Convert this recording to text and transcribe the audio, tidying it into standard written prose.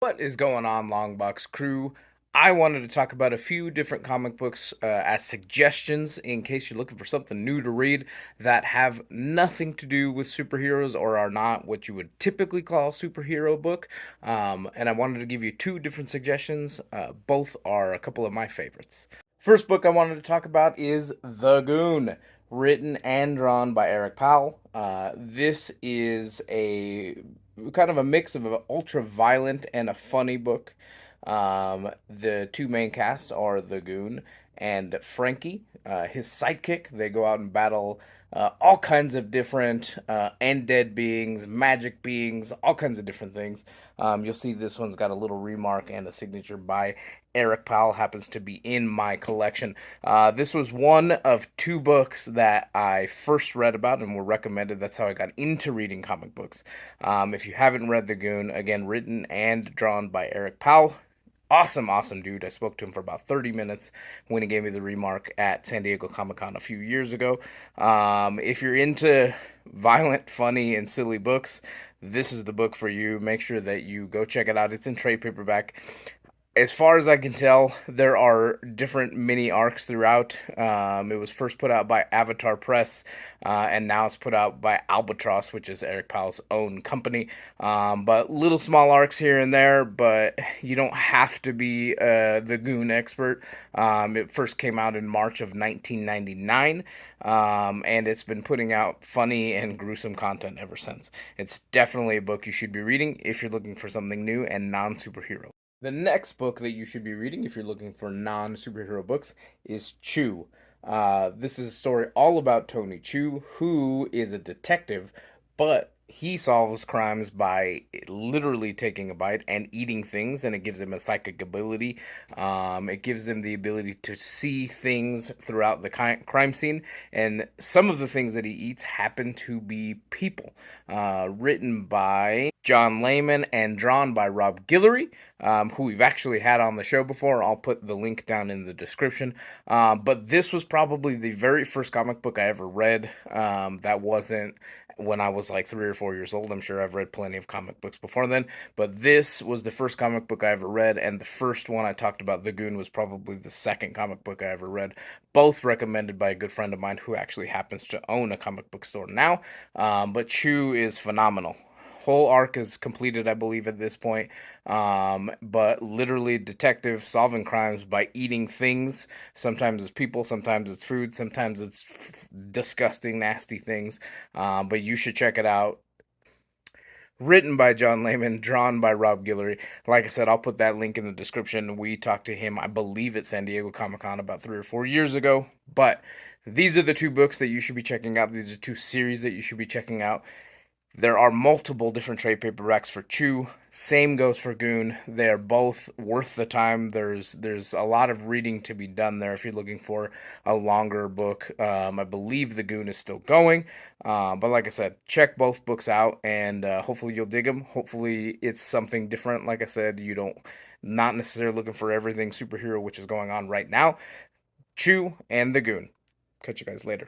What is going on, Longbox crew? I wanted to talk about a few different comic books as suggestions in case you're looking for something new to read that have nothing to do with superheroes or are not what you would typically call a superhero book. And I wanted to give you two different suggestions. Both are a couple of my favorites. First book I wanted to talk about is The Goon, written and drawn by Eric Powell. This is a kind of a mix of an ultra violent and a funny book. The two main casts are the Goon and Frankie, his sidekick. They go out and battle all kinds of different undead beings, magic beings, all kinds of different things. You'll see this one's got a little remark and a signature by Eric Powell, happens to be in my collection. This was one of two books that I first read about and were recommended. That's how I got into reading comic books. If you haven't read The Goon, again, written and drawn by Eric Powell. Awesome dude. I spoke to him for about 30 minutes when he gave me the remark at San Diego Comic Con a few years ago. If you're into violent, funny, and silly books, this is the book for you. Make sure that you go check it out. It's in trade paperback. As far as I can tell, there are different mini arcs throughout. It was first put out by Avatar Press, and now it's put out by Albatross, which is Eric Powell's own company. But little small arcs here and there, but you don't have to be the Goon expert. It first came out in March of 1999, and it's been putting out funny and gruesome content ever since. It's definitely a book you should be reading if you're looking for something new and non-superhero. The next book that you should be reading if you're looking for non superhero books is Chew. This is a story all about Tony Chu, who is a detective, but he solves crimes by literally taking a bite and eating things, and it gives him a psychic ability. It gives him the ability to see things throughout the crime scene, and some of the things that he eats happen to be people. Written by John Layman and drawn by Rob Guillory, who we've actually had on the show before. I'll put the link down in the description. But this was probably the very first comic book I ever read that wasn't when I was like 3 or 4 years old. I'm sure I've read plenty of comic books before then, but this was the first comic book I ever read, and the first one I talked about, The Goon, was probably the second comic book I ever read. Both recommended by a good friend of mine who actually happens to own a comic book store now. But Chew is phenomenal. Whole arc is completed, I believe, at this point. But literally, detective solving crimes by eating things. Sometimes it's people, sometimes it's food, sometimes it's disgusting, nasty things. But you should check it out. Written by John Layman, drawn by Rob Guillory. Like I said, I'll put that link in the description. We talked to him, I believe, at San Diego Comic Con about 3 or 4 years ago. But these are the two books that you should be checking out. These are two series that you should be checking out. There are multiple different trade paperbacks for Chew. Same goes for Goon. They are both worth the time. There's a lot of reading to be done there if you're looking for a longer book. I believe the Goon is still going, but like I said, check both books out, and hopefully you'll dig them. Hopefully it's something different. Like I said, you don't not necessarily looking for everything superhero which is going on right now. Chew and the Goon. Catch you guys later.